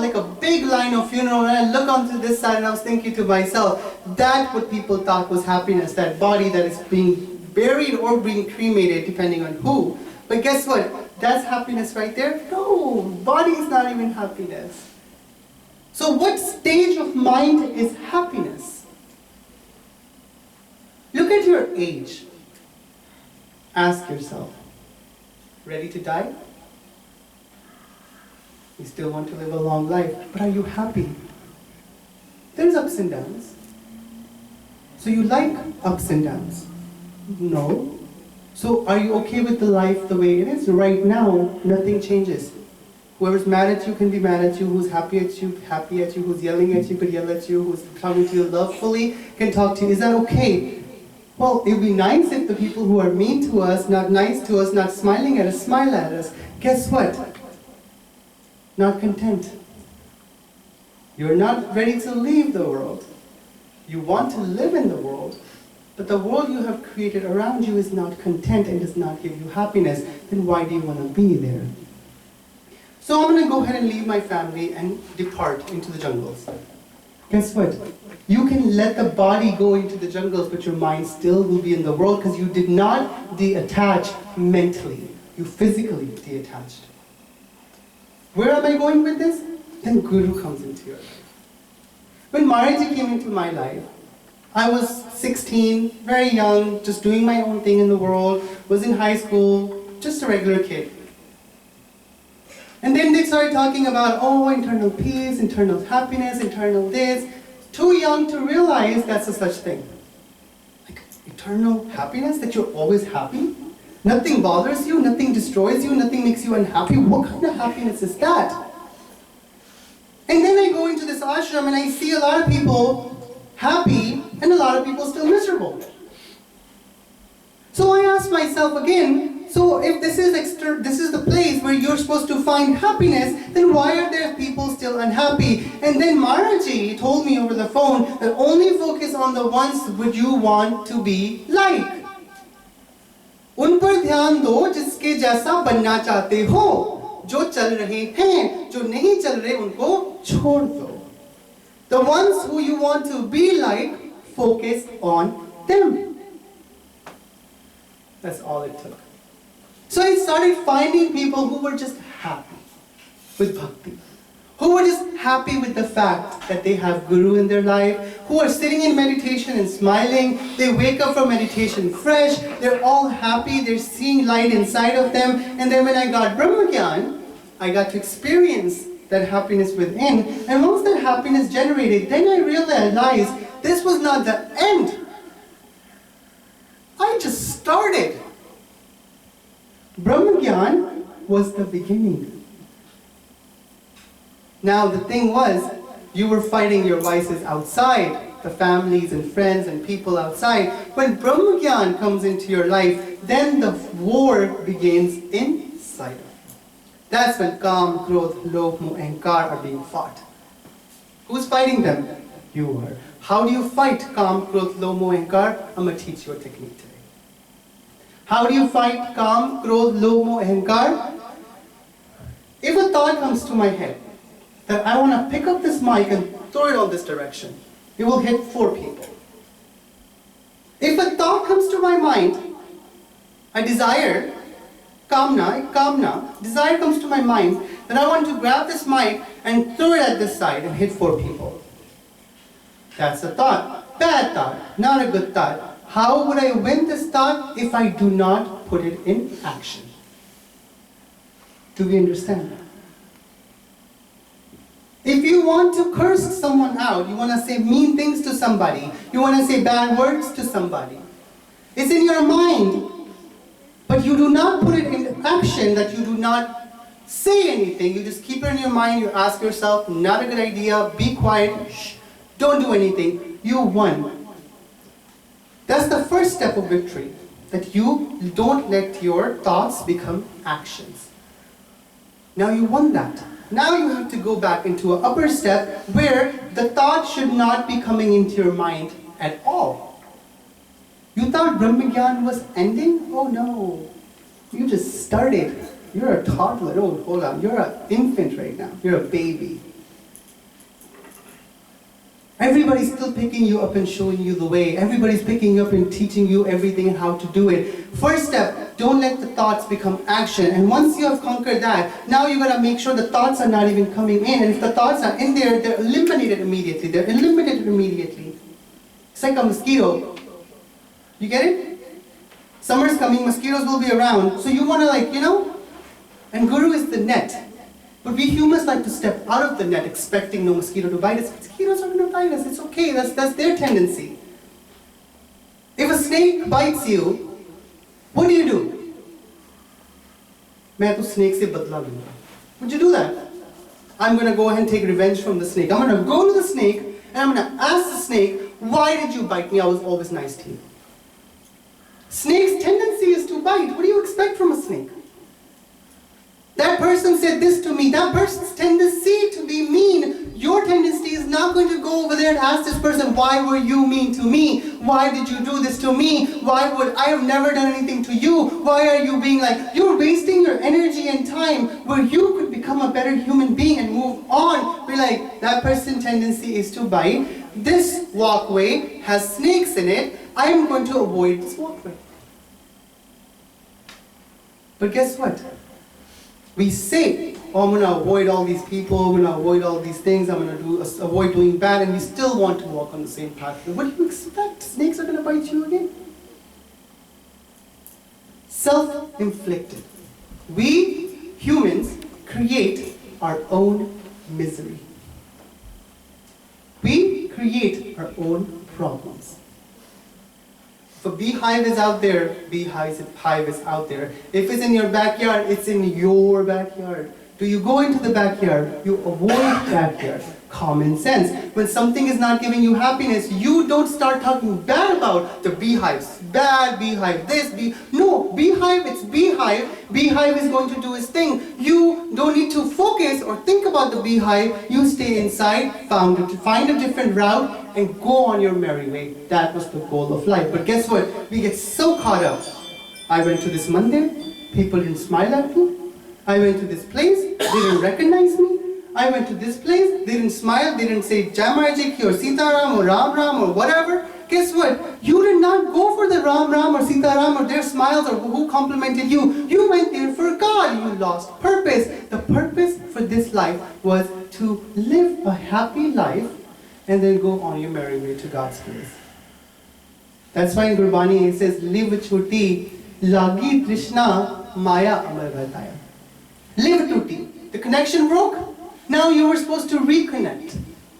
like a big line of funeral, and I look onto this side and I was thinking to myself, that's what people thought was happiness, that body that is being buried or being cremated, depending on who. But guess what? That's happiness right there? No, body is not even happiness. So what stage of mind is happiness? Look at your age. Ask yourself, ready to die? You still want to live a long life, but are you happy? There's ups and downs. So you like ups and downs? No. So are you okay with the life the way it is? Right now, nothing changes. Whoever's mad at you can be mad at you. Who's happy at you, happy at you. Who's yelling at you could yell at you. Who's talking to you lovefully can talk to you. Is that okay? Well, it would be nice if the people who are mean to us, not nice to us, not smiling at us, smile at us. Guess what? Not content. You're not ready to leave the world. You want to live in the world, but the world you have created around you is not content and does not give you happiness. Then why do you want to be there? So I'm going to go ahead and leave my family and depart into the jungles. Guess what? You can let the body go into the jungles, but your mind still will be in the world because you did not detach mentally. You physically detached. Where am I going with this? Then Guru comes into your life. When Maharaji came into my life, I was 16, very young, just doing my own thing in the world, was in high school, just a regular kid. And then they started talking about, oh, internal peace, internal happiness, internal this. Too young to realize that's a such thing. Like eternal happiness, that you're always happy? Nothing bothers you, nothing destroys you, nothing makes you unhappy. What kind of happiness is that? And then I go into this ashram and I see a lot of people happy and a lot of people still miserable. So I ask myself again, so if this is the place where you're supposed to find happiness, then why are there people still unhappy? And then Maharaji told me over the phone that only focus on the ones would you want to be like. उन पर ध्यान दो जिसके जैसा बनना चाहते हो, जो चल रहे हैं, जो नहीं चल रहे उनको छोड़ दो. The ones who you want to be like, focus on them. That's all it took. So I started finding people who were just happy with bhakti, who were just happy with the fact that they have Guru in their life, who are sitting in meditation and smiling. They wake up from meditation fresh, they're all happy, they're seeing light inside of them. And then when I got Brahma Gyan, I got to experience that happiness within. And once that happiness generated, then I realized this was not the end. I just started. Brahma Gyan was the beginning. Now the thing was, you were fighting your vices outside, the families and friends and people outside. When Brahma Gyan comes into your life, then the war begins inside of you. That's when Kam, Krodh, Lobh, Moh, Ahankar are being fought. Who's fighting them? You are. How do you fight Kam, Krodh, Lobh, Moh, Ahankar? I'm going to teach you a technique today. How do you fight Kam, Krodh, Lobh, Moh, Ahankar? If a thought comes to my head, that I want to pick up this mic and throw it on this direction, it will hit 4 people. If a thought comes to my mind, a desire, kamna, desire comes to my mind, that I want to grab this mic and throw it at this side and hit 4 people. That's a thought. Bad thought, not a good thought. How would I win this thought if I do not put it in action? Do we understand that? If you want to curse someone out, you want to say mean things to somebody, you want to say bad words to somebody, it's in your mind, but you do not put it into action, that you do not say anything, you just keep it in your mind, you ask yourself, not a good idea, be quiet, shh, don't do anything, you won. That's the first step of victory, that you don't let your thoughts become actions. Now you won that. Now you have to go back into an upper step where the thought should not be coming into your mind at all. You thought Brahma Gyan was ending? Oh no. You just started. You're a toddler. Oh, hold on. You're an infant right now. You're a baby. Everybody's still picking you up and showing you the way. Everybody's picking you up and teaching you everything and how to do it. First step, don't let the thoughts become action. And once you have conquered that, now you gotta make sure the thoughts are not even coming in. And if the thoughts are in there, they're eliminated immediately. They're eliminated immediately. It's like a mosquito. You get it? Summer's coming, mosquitoes will be around. So you wanna and Guru is the net. But we humans like to step out of the net expecting no mosquito to bite us. Mosquitoes are going to bite us. It's okay. That's their tendency. If a snake bites you, what do? मैं तो snake से बदला लूँगा. Would you do that? I'm going to go ahead and take revenge from the snake. I'm going to go to the snake and I'm going to ask the snake, why did you bite me? I was always nice to you. Snake's tendency is to bite. What do you expect from a snake? That person said this to me. That person's tendency to be mean. Your tendency is not going to go over there and ask this person, why were you mean to me? Why did you do this to me? Why would I have never done anything to you? Why are you being like, you're wasting your energy and time where you could become a better human being and move on. Be like, that person's tendency is to bite. This walkway has snakes in it. I am going to avoid this walkway. But guess what? We say, oh, I'm going to avoid all these people, I'm going to avoid all these things, I'm going to avoid doing bad, and we still want to walk on the same path. What do you expect? Snakes are going to bite you again? Self-inflicted. We, humans, create our own misery. We create our own problems. If a beehive is out there, hive is out there. If it's in your backyard, it's in your backyard. Do you go into the backyard? You avoid backyard. Common sense. When something is not giving you happiness, you don't start talking bad about the beehives. Bad beehive, this no, beehive, it's beehive. Beehive is going to do its thing. You don't need to focus or think about the beehive. You stay inside, find a different route, and go on your merry way. That was the goal of life. But guess what? We get so caught up. I went to this mandir, people didn't smile at me. I went to this place, they didn't recognize me. I went to this place, they didn't smile, they didn't say Jamarjik or Sitaram or Ram Ram or whatever. Guess what? You did not go for the Ram Ram or Sitaram or their smiles or who complimented you. You went there for God. You lost purpose. The purpose for this life was to live a happy life and then go on your merry way to God's place. That's why in Gurbani it says, Liv chuti, lagi trishna, maya amar vataya. Liv tuti. The connection broke. Now you were supposed to reconnect.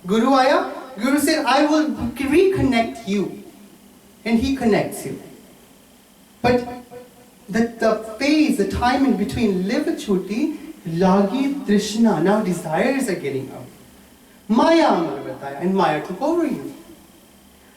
Guru Aya, Guru said, I will reconnect you. And he connects you. But the phase, the time in between, live chuti, lagi trishna. Now desires are getting out. Maya amar vataya, and Maya took over you.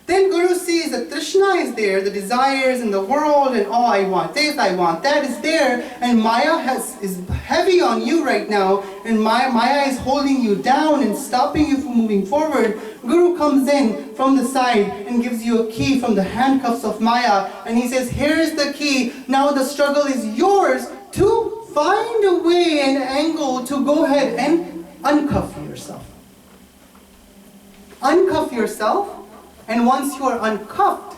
Then Guru sees that Trishna is there, the desires in the world, and oh, I want this, I want that is there, and Maya is heavy on you right now, and Maya is holding you down and stopping you from moving forward. Guru comes in from the side and gives you a key from the handcuffs of Maya, and he says, here's the key, now the struggle is yours to find a way and angle to go ahead and uncuff yourself. Uncuff yourself. And once you are uncuffed,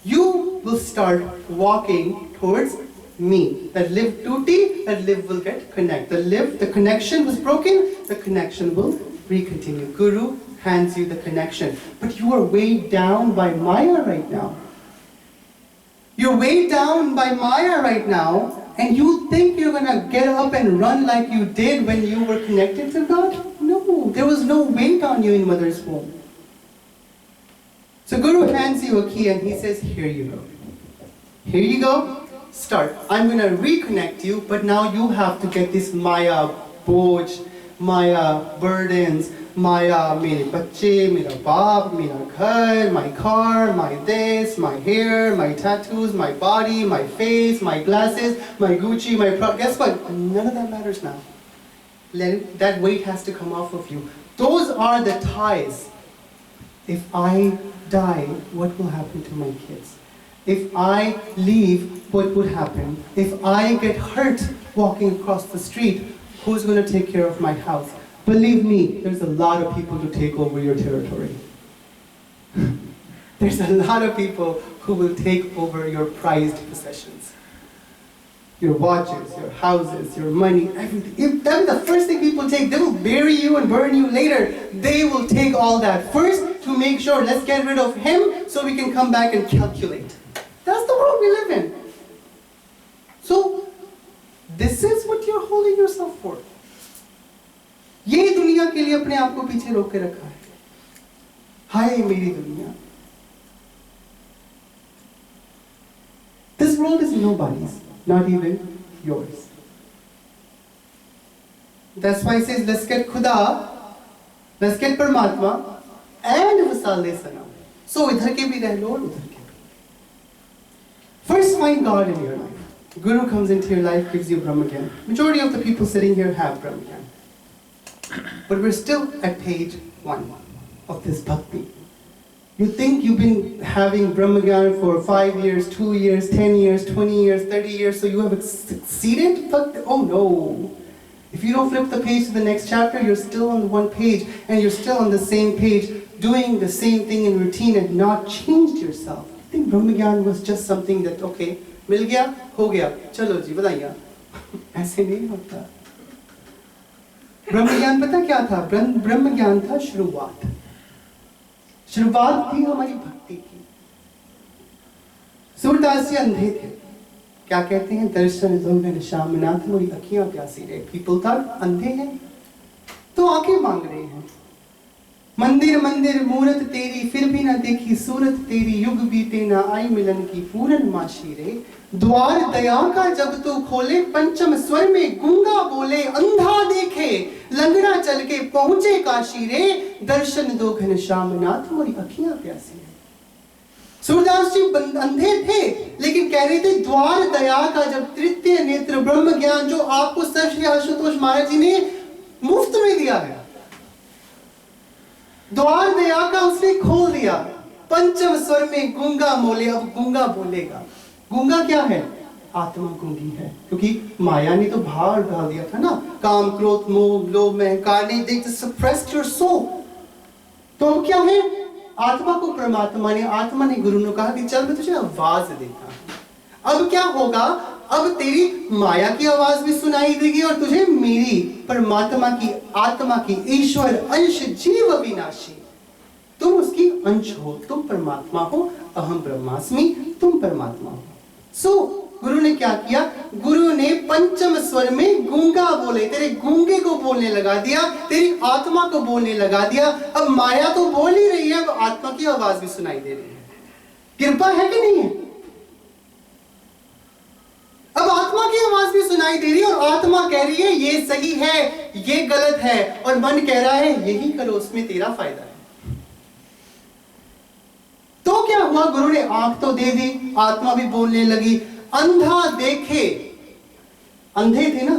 you will start walking towards me. That live tuti, that live will get connect. The connection was broken, the connection will recontinue. Guru hands you the connection. But you are weighed down by Maya right now. You're weighed down by Maya right now, and you think you're going to get up and run like you did when you were connected to God? No, there was no weight on you in mother's womb. So Guru hands you a key and he says, here you go. Here you go, start. I'm going to reconnect you, but now you have to get this Maya boj, Maya burdens, Maya mere bache, mera baap, mera ghar, my car, my this, my hair, my tattoos, my body, my face, my glasses, my Gucci, my guess what? None of that matters now. That weight has to come off of you. Those are the ties. If I die, what will happen to my kids? If I leave, what would happen? If I get hurt walking across the street, who's going to take care of my house? Believe me, there's a lot of people to take over your territory. There's a lot of people who will take over your prized possessions. Your watches, your houses, your money, everything. If that is the first thing people take, they will bury you and burn you later. They will take all that first to make sure, let's get rid of him so we can come back and calculate. That's the world we live in. So, this is what you're holding yourself for. ये दुनिया के लिए अपने आप को पीछे रोक के रखा है. हाय मेरी दुनिया. This world is nobody's, not even yours. That's why it says, let's get Khuda, let's get Paramatma, and Vasale Sanam. So idhar ke bhi reh lo aur udhar ke bhi. First find God in your life. Guru comes into your life, gives you Brahma Gyan. Majority of the people sitting here have Brahma Gyan. But we're still at page 1 of this bhakti. You think you've been having Brahma Gyan for 5 years, 2 years, 10 years, 20 years, 30 years, so you have succeeded? Oh no. If you don't flip the page to the next chapter, you're still on one page, and you're still on the same page, doing the same thing in routine and not changed yourself. I think Brahma Gyan was just something that, okay, मिल गया, हो गया, चलो जी, बताइए. ऐसे नहीं होता. ब्रह्म ज्ञान पता क्या था? ब्रह्म ज्ञान था शुरुआत. शुरुआत थी हमारी भक्ति की. सूरदास जी अंधे थे. क्या कहते हैं? दर्शन दो घन श्यामनाथ मोरी अखियां प्यासी रहे. पीपल था अंधे हैं तो आंखें मांग रहे हैं. मंदिर मंदिर मूरत तेरी फिर भी ना देखी सूरत तेरी. युग बीते ना आई मिलन की पूरन माशी रे. द्वार दया का जब तू खोले पंचम स्वर में गूंगा बोले. अंधा देखे लंगड़ा चल के पहुंचे काशी रे. दर्शन दो घन श्यामनाथ मोरी अखियां प्यासी रे. सूरदास जी अंधे थे लेकिन कह रहे थे द्वार दया का जब तृतीय नेत्र ब्रह्म ज्ञान जो आपको सर श्री आशुतोष महाराज जी ने मुफ्त में दिया है, द्वार दया का उसने खोल दिया. पंचम स्वर में गूंगा बोले. अब गूंगा बोलेगा. गूंगा क्या है? आत्मा गूंगी है क्योंकि माया ने तो भार डाल दिया था ना. काम क्रोध मोह लोभ अहंकार ने दे सप्रेस्ड योर सोल. तो अब क्या है? आत्मा को परमात्मा ने, आत्मा ने गुरु ने कहा कि चल मैं तुझे आवाज देता हूं. अब क्या होगा? अब तेरी माया की आवाज भी सुनाई देगी और तुझे मेरी परमात्मा की, आत्मा की, ईश्वर अंश जीव अविनाशी. तुम उसकी अंश हो, तुम परमात्मा हो. अहम ब्रह्मास्मि, तुम परमात्मा हो. सो गुरु ने क्या किया? गुरु ने पंचम स्वर में गूंगा बोले. तेरे गूंगे को बोलने लगा दिया, तेरी आत्मा को बोलने लगा दिया. अब माया तो बोल ही रही है, अब आत्मा की आवाज भी सुनाई दे रही है. कृपा है कि नहीं है? अब आत्मा की आवाज भी सुनाई दे रही है और आत्मा कह रही है ये सही है, ये गलत है, और मन कह रहा है यही करो, उसमें तेरा फायदा है. तो क्या हुआ? गुरु ने आंख तो दे दी, आत्मा भी बोलने लगी. अंधा देखे. अंधे थे ना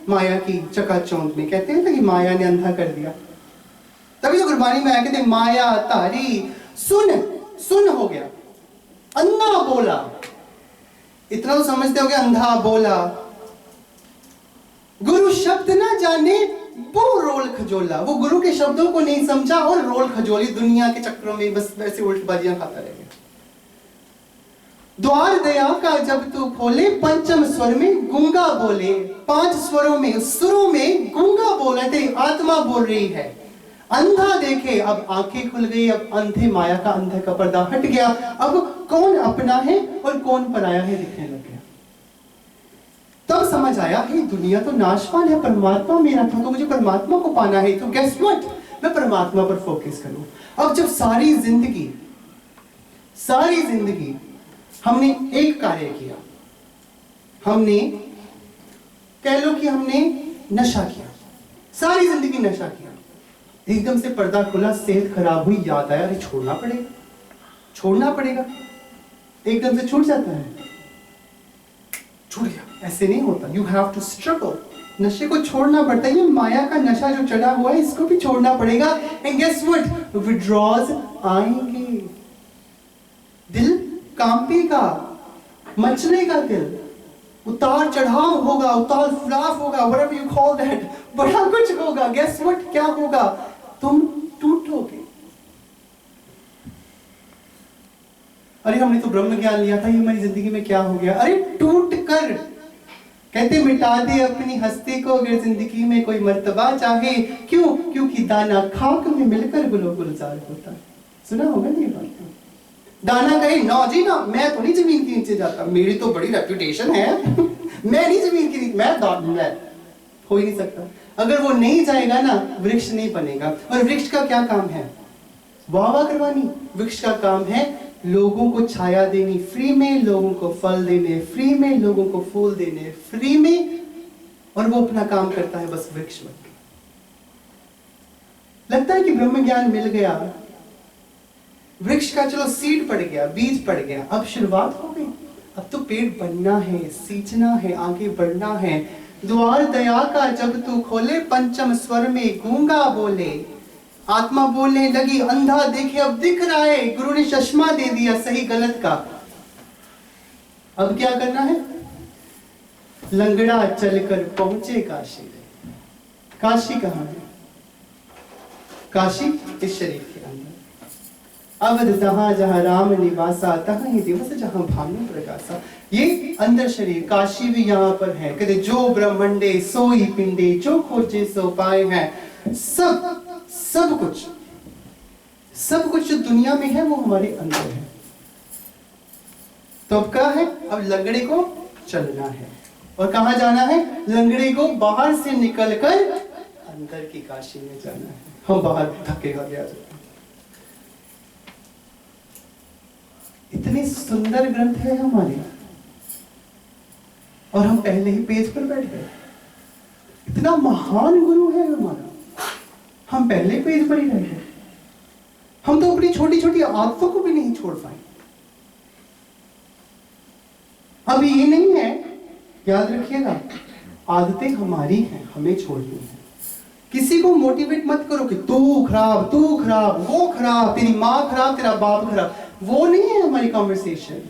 माया की चकाचौंध में. कहते हैं ना कि माया ने अंधा कर दिया. तभी तो गुरबानी में आया कहते माया तारी सुन. सुन हो गया, अंधा बोला. इतना तो समझते हो गया, अंधा बोला. गुरु शब्द ना जाने वो रोल खजोला. वो गुरु के शब्दों को नहीं समझा और रोल खजोली. दुनिया के चक्रों में बस वैसे उल्टबाजियां खाता रह गया. द्वार दया का जब तू खोले पंचम स्वर में गूंगा बोले. 5 स्वरों में, सुरों में गूंगा बोले थे. आत्मा बोल रही है. अंधा देखे, अब आंखें खुल गई. अब अंधे माया का अंधे का पर्दा हट गया. अब कौन अपना है और कौन पराया है दिखने लग गया. तब समझ आया हे दुनिया तो नाशवान है, परमात्मा मेरा था तो मुझे परमात्मा को पाना है. तो गेस व्हाट, मैं परमात्मा पर फोकस करूं. अब जब सारी जिंदगी हमने एक कार्य किया, हमने कह लो कि हमने नशा किया, सारी जिंदगी नशा किया. एकदम से पर्दा खुला, सेहत खराब हुई, याद आया अरे छोड़ना पड़ेगा. एकदम से छूट जाता है, छूट गया. ऐसे नहीं होता. You have to struggle. नशे को छोड़ना पड़ता है. ये माया का नशा जो चढ़ा हुआ है इसको भी छोड़ना पड़ेगा. एंड गेस व्हाट, विड्रॉज आएंगे. दिल कांपेगा, मचलेगा दिल. उतार चढ़ाव होगा, उतार फुलाव होगा, whatever you call that. बड़ा कुछ होगा। गेस व्हाट, क्या होगा? तुम टूटोगे। अरे हमने तो ब्रह्म ज्ञान लिया था, ये हमारी जिंदगी में क्या हो गया? अरे टूट कर, कहते मिटा दे अपनी हस्ती को अगर जिंदगी में कोई मर्तबा चाहे। क्यों? क्योंकि दाना खाक में मिलकर गुलजार होता है। सुना होगा ना ये बात? दाना कहे ना जी ना, मैं तो नहीं जमीन के नीचे जाता, मेरी तो बड़ी रेपुटेशन है मैं नहीं जमीन के नीचे, मैं हो ही नहीं सकता। अगर वो नहीं जाएगा ना, वृक्ष नहीं बनेगा। और वृक्ष का क्या काम है? वाह करवानी। वृक्ष का काम है लोगों को छाया देनी फ्री में, लोगों को फल देने फ्री में, लोगों को फूल देने फ्री में, और वो अपना काम करता है बस वृक्ष बन के। लगता है कि ब्रह्म ज्ञान मिल गया, वृक्ष का चलो सीड पड़ गया, बीज पड़ गया, अब शुरुआत हो गई। अब तो पेड़ बनना है, सींचना है, आगे बढ़ना है। द्वार दया का जब तू खोले, पंचम स्वर में गूंगा बोले। आत्मा बोलने लगी, अंधा देखे अब दिख रहा है। गुरु ने चश्मा दे दिया सही गलत का। अब क्या करना है? लंगड़ा चलकर पहुंचे काशी। काशी कहां है? काशी इस शरीर के अंदर। अवध जहां जहां राम निवासा, तहां ही दिवस जहां भानु प्रकाशा। ये अंदर शरीर, काशी भी यहाँ पर है। कहते जो ब्रह्मंडे सोई पिंडे, जो खोजे सो पाए हैं। सब कुछ जो दुनिया में है वो हमारे अंदर है। तो अब क्या है? अब लंगड़े को चलना है। और कहां जाना है? लंगड़े को बाहर से निकलकर अंदर की काशी में जाना है। हम बाहर धक्के खा गया। इतनी सुंदर ग्रंथ है हमारे, और हम पहले ही पेज पर बैठ गए। इतना महान गुरु है हमारा, हम पहले पेज पर ही रह गए। हम तो अपनी छोटी छोटी आदतों को भी नहीं छोड़ पाए। अब ये नहीं है, याद रखिएगा, आदतें हमारी हैं, हमें छोड़नी है। किसी को मोटिवेट मत करो कि तू खराब, वो खराब, तेरी माँ खराब, तेरा बाप खराब। वो नहीं है हमारी कॉन्वर्सेशन।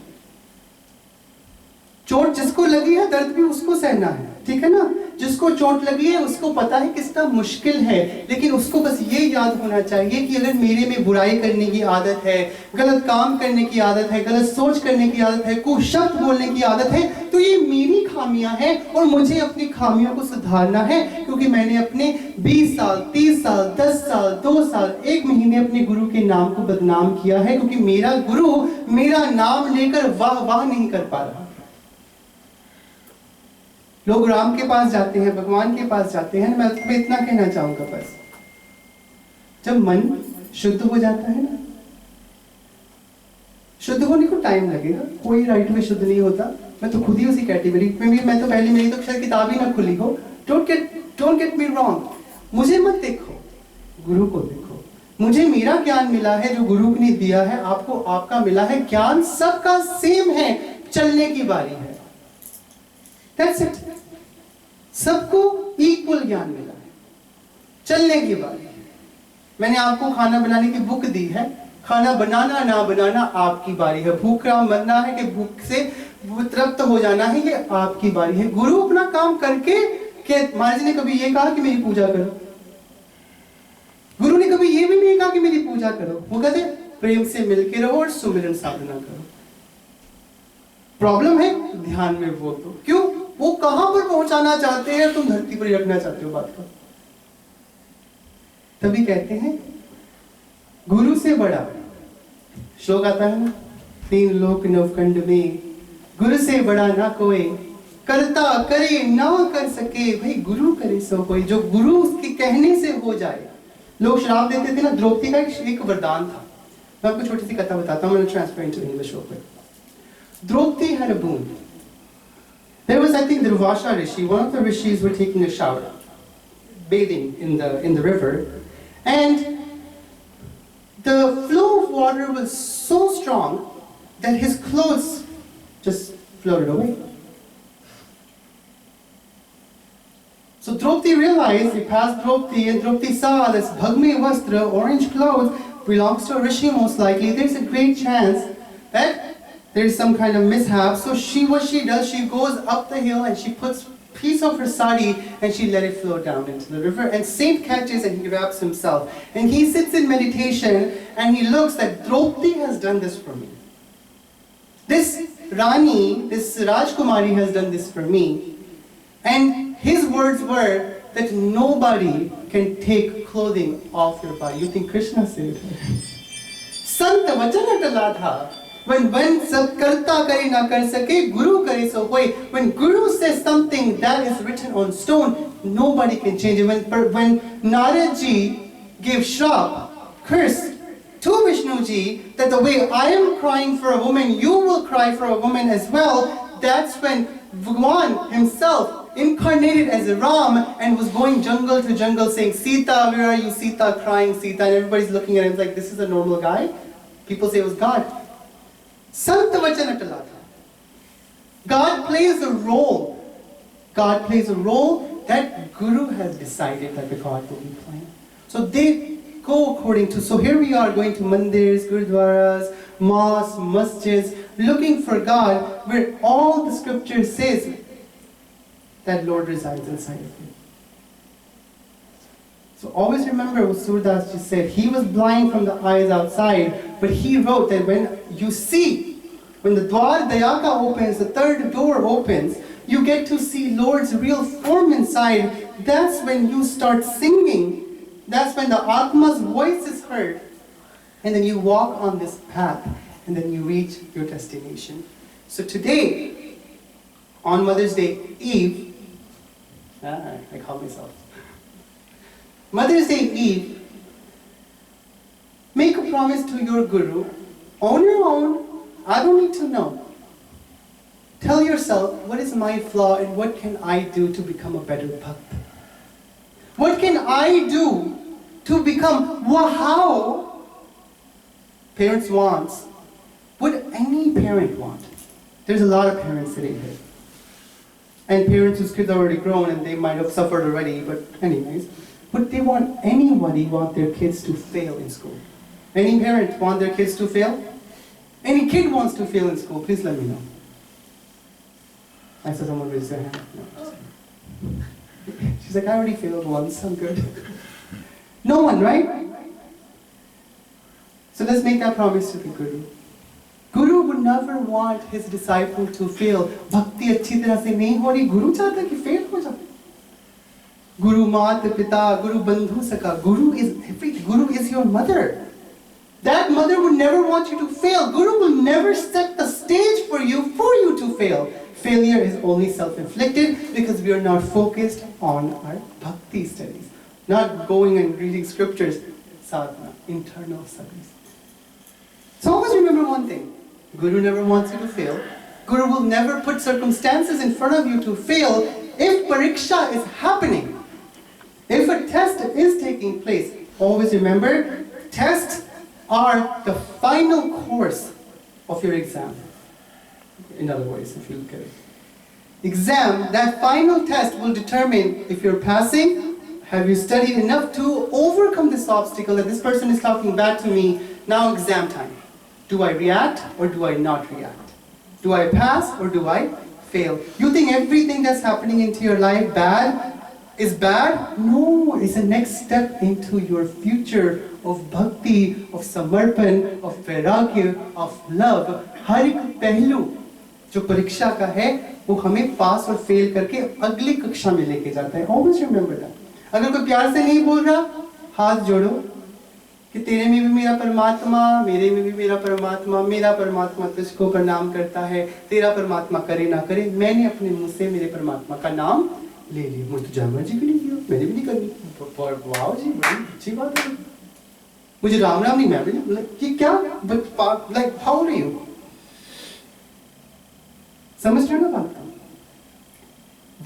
चोट जिसको लगी है, दर्द भी उसको सहना है, ठीक है ना? जिसको चोट लगी है उसको पता है कितना मुश्किल है, लेकिन उसको बस ये याद होना चाहिए कि अगर मेरे में बुराई करने की आदत है, गलत काम करने की आदत है, गलत सोच करने की आदत है, कुशब्द बोलने की आदत है, तो ये मेरी खामियां हैं और मुझे अपनी खामियों को सुधारना है। क्योंकि मैंने अपने 20 साल, 30 साल, 10 साल, 2 साल, 1 महीने अपने गुरु के नाम को बदनाम किया है, क्योंकि मेरा गुरु मेरा नाम लेकर वाह वाह नहीं कर पा रहा। लोग राम के पास जाते हैं, भगवान के पास जाते हैं। मैं तुम्हें इतना कहना चाहूंगा, बस जब मन शुद्ध हो जाता है ना, शुद्ध होने को टाइम लगेगा, कोई राइट में शुद्ध नहीं होता। मैं तो खुद ही उसी कैटेगरी में, मैं तो पहले, मेरी तो शायद किताब ही ना खुली हो। डोंट गेट मी रॉन्ग, मुझे मत देखो, गुरु को देखो। मुझे मेरा ज्ञान मिला है जो गुरु ने दिया है, आपको आपका मिला है। ज्ञान सबका सेम है, चलने की बारी है। That's it. सबको इक्वल ज्ञान मिला है, चलने की बारी है। मैंने आपको खाना बनाने की बुक दी है, खाना बनाना ना बनाना आपकी बारी है। भूखा मरना है कि भूख से तृप्त हो जाना है, ये आपकी बारी है। गुरु अपना काम करके, महाराज जी ने कभी ये कहा कि मेरी पूजा करो, गुरु ने कभी ये भी नहीं कहा कि मेरी पूजा करो। वो कहते प्रेम से मिलके रहो और सुमिरन साधना करो। प्रॉब्लम है ध्यान में, वो तो क्यों, वो कहां पर पहुंचाना चाहते हैं, तुम धरती पर ही रखना चाहते हो बात को। तभी कहते हैं गुरु से बड़ा, श्लोक आता है ना, 3 लोक नवखंड में गुरु से बड़ा ना कोई, करता करे ना कर सके, भाई गुरु करे सो कोई। जो गुरु उसके कहने से हो जाए। लोग श्राप देते थे ना, द्रौपदी का एक वरदान था। मैं आपको छोटी सी कथा बताता हूँ, मैंने ट्रांसपेरेंट इंग्लिश में। Draupadi had a boon. There was, I think, the Durvasha Rishi. One of the rishis were taking a shower, bathing in the river, and the flow of water was so strong that his clothes just floated away. So Draupadi realized, he passed Draupadi, and Draupadi saw this Bhagme Vastra, orange clothes, belongs to a rishi most likely. There's a great chance that there is some kind of mishap. So what she does, she goes up the hill and she puts piece of her sari and she let it flow down into the river. And Saint catches and he wraps himself. And he sits in meditation and he looks that Draupadi has done this for me. This Rani, this Rajkumari has done this for me. And his words were that nobody can take clothing off your body. You think Krishna said it? Sant vachan atala tha. When sab karta kare na kar sake, Guru kare so hoy. When Guru says something that is written on stone, nobody can change it. When Narad ji gave shrap, curse to Vishnu ji, that the way I am crying for a woman, you will cry for a woman as well, that's when Bhagwan himself incarnated as Ram and was going jungle to jungle saying, Sita, where are you, Sita, crying Sita, and everybody's looking at him like, this is a normal guy? People say it was God. Sant vachan atala tha. God plays a role. God plays a role that Guru has decided that the God will be playing. So they go according to, so here we are going to mandirs, gurdwaras, mosques, masjids, looking for God, where all the scripture says that Lord resides inside of you. So always remember what Surdas just said. He was blind from the eyes outside, but he wrote that when you see, when the Dwar Dayaka opens, the third door opens, you get to see Lord's real form inside. That's when you start singing. That's when the Atma's voice is heard. And then you walk on this path, and then you reach your destination. So today, on Mother's Day Eve, I call myself. Mother's Day Eve, make a promise to your Guru, on your own, I don't need to know. Tell yourself, what is my flaw and what can I do to become a better bhakt? What can I do to become how parents want? What any parent want? There's a lot of parents sitting here. And parents whose kids are already grown and they might have suffered already, but anyways. But anybody want their kids to fail in school. Any parent want their kids to fail? Any kid wants to fail in school, please let me know. I saw someone raise their hand. No, just kidding. She's like, I already failed once, I'm good. No one, right? So let's make that promise to the Guru. Guru would never want his disciple to fail. Bhakti अच्छी तरह से नहीं हो रही, Guru चाहता है कि fail हो जाए. Guru Mat Pita, Guru Bandhu Saka. Guru is everything. Guru is your mother. That mother would never want you to fail. Guru will never set the stage for you to fail. Failure is only self-inflicted because we are not focused on our bhakti studies. Not going and reading scriptures, sadhana, internal studies. So always remember one thing. Guru never wants you to fail. Guru will never put circumstances in front of you to fail. If pariksha is happening, if a test is taking place, always remember, tests are the final course of your exam. In other words, if you look at it. Exam, that final test will determine if you're passing, have you studied enough to overcome this obstacle that this person is talking back to me, now exam time. Do I react or do I not react? Do I pass or do I fail? You think everything that's happening into your life is bad? No, it's a next step into your future of bhakti, of samarpan, of vairagya, of love. हर एक पहलू जो परीक्षा का है वो हमें पास और fail करके अगली कक्षा में लेके जाता है. Always remember that. अगर कोई प्यार से नहीं बोल रहा, हाथ जोड़ो कि तेरे में भी मेरा परमात्मा, मेरे में भी मेरा परमात्मा तुझको प्रणाम करता है, तेरा परमात्मा करे ना करे, मैंने अपने मुंह से मेरे परमात्मा का नाम ले लिया. मुझे तो जामा जी भी नहीं किया, मैंने भी नहीं करनी. वाह जी, बड़ी अच्छी बात है. मुझे राम राम नहीं, मैं भी नहीं, कि क्या, like how are you? समझ रहे हो ना बात?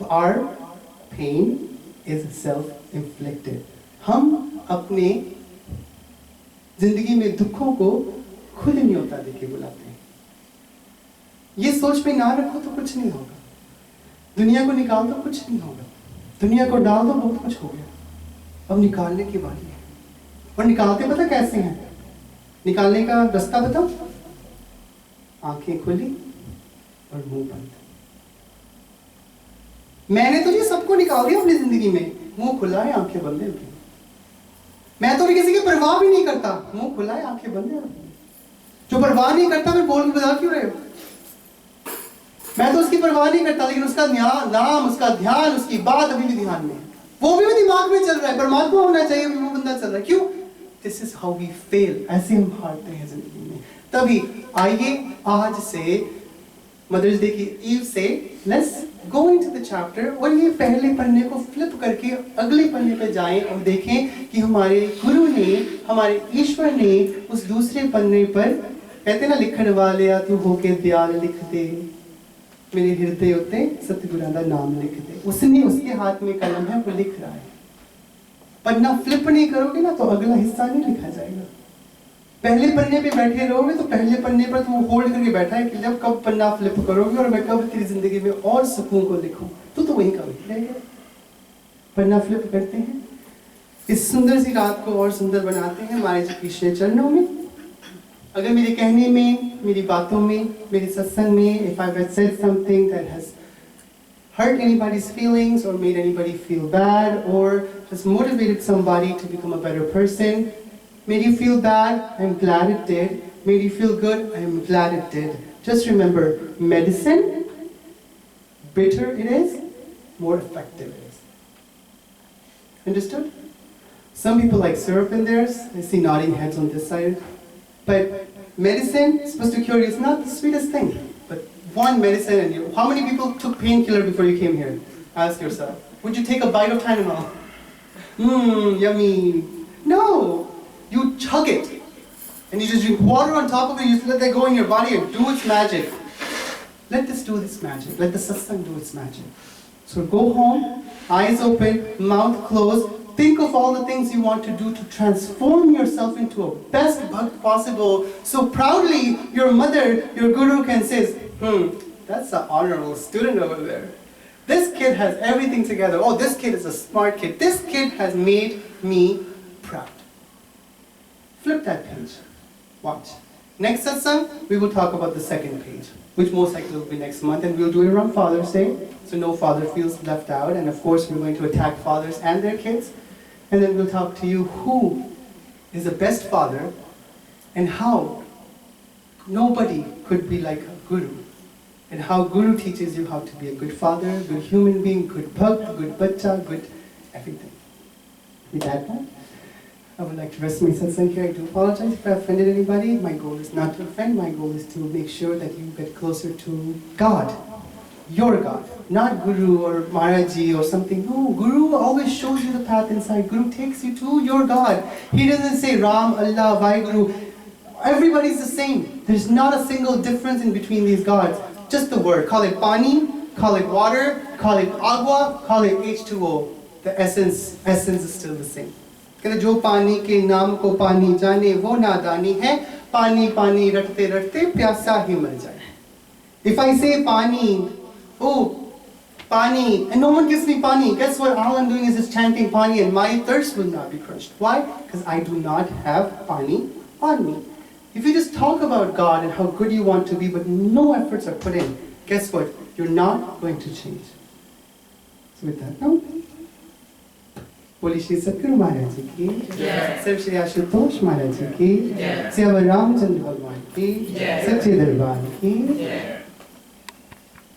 Our pain is self-inflicted. हम अपने जिंदगी में दुखों को खुद न्योता देके बुलाते हैं. ये सोच में ना रखो तो कुछ नहीं होगा. दुनिया को निकाल दो, कुछ नहीं होगा. दुनिया को डाल दो, बहुत कुछ हो गया. अब निकालने की बारी है. और निकालते पता कैसे हैं? निकालने का रास्ता बताओ. आंखें खुली और मुंह बंद. मैंने तो ये सबको निकाल दिया अपनी जिंदगी में, मुंह खुला है आंखें बंद है। मैं तो भी किसी की परवाह भी नहीं करता, मुंह खुला है आंखें बंद है। जो परवाह नहीं करता फिर बोल के बता क्यों रहे हो? मैं तो उसकी परवाह नहीं करता, लेकिन उसका नाम, उसका ध्यान, उसकी बात अभी भी ध्यान में है, वो भी दिमाग में चल रहा है। परमात्मा होना चाहिए, वो बंदा चल रहा है। क्यों? This is how we fail. ऐसे हम हारते हैं जिंदगी में। तभी आइए आज से मदर्स डे की ईव से let's go into the chapter, और ये पहले पन्ने को फ्लिप करके अगले पन्ने पे जाएं और देखें कि हमारे गुरु ने, हमारे ईश्वर ने उस दूसरे पन्ने पर, कहते ना लिखण वाले तू होके दयाल लिख दे, मेरे हृदय उत्ते सतगुरां दा नाम लिख दे। उसने, उसके हाथ में कलम है, वो लिख रहा है। पन्ना फ्लिप नहीं करोगे ना तो अगला हिस्सा नहीं लिखा जाएगा। पहले पन्ने पे बैठे रहोगे तो पहले पन्ने पर तो वो होल्ड करके बैठा है कि जब कब पन्ना फ्लिप करोगे और मैं कब तेरी जिंदगी में और सुकून को लिखूं, तो वहीं का वहीं रहेगा। पन्ना फ्लिप करते हैं, इस सुंदर सी रात को और सुंदर बनाते हैं हमारे जी कृष्ण चरणों में। अगर मेरे कहने में, मेरी बातों में, मेरे सत्संग में, if I've said something that has hurt anybody's feelings or made anybody feel bad or has motivated somebody to become a better person, made you feel bad, I'm glad it did. Made you feel good, I'm glad it did. Just remember, medicine, bitter it is, more effective it is. Understood? Some people like syrup in theirs. I see nodding heads on this side. But medicine is supposed to cure you. It's not the sweetest thing. But one medicine and you. How many people took painkiller before you came here? Ask yourself. Would you take a bite of Tylenol? Yummy. No. You chug it. And you just drink water on top of it. You just let that go in your body and do its magic. Let this do its magic. Let the satsang do its magic. So go home, eyes open, mouth closed. Think of all the things you want to do to transform yourself into a best bhakt possible. So proudly, your mother, your guru can say, that's an honorable student over there. This kid has everything together. Oh, this kid is a smart kid. This kid has made me proud. Flip that page. Watch. Next satsang, we will talk about the second page, which most likely will be next month, and we'll do it around Father's Day, so no father feels left out. And of course, we're going to attack fathers and their kids. And then we'll talk to you who is the best father and how nobody could be like a guru. And how guru teaches you how to be a good father, good human being, good bhakt, good bacha, good everything. With that one, I would like to rest my satsang here. I do apologize if I offended anybody. My goal is not to offend. My goal is to make sure that you get closer to God. Your God. Not Guru or Maharaji or something. No, Guru always shows you the path inside. Guru takes you to your God. He doesn't say Ram, Allah, Vaheguru. Everybody's the same. There's not a single difference in between these gods. Just the word. Call it pani, call it water, call it agua, call it H2O. The essence is still the same. कहते जो पानी के नाम को पानी जाने वो नादानी है, पानी पानी रटते रटते प्यासा ही मर जाए. If I say pani, oh, pani, and no one gives me pani, guess what? All I'm doing is just chanting pani and my thirst will not be quenched. Why? Because I do not have pani on me. If you just talk about God and how good you want to be, but no efforts are put in, guess what? You're not going to change. So with that, no? बोली श्री सतगुरु महाराज जी की, सर्व श्री आशुतोष महाराज जी की, श्री रामचंद्र भगवान की, सच्चे दरबार की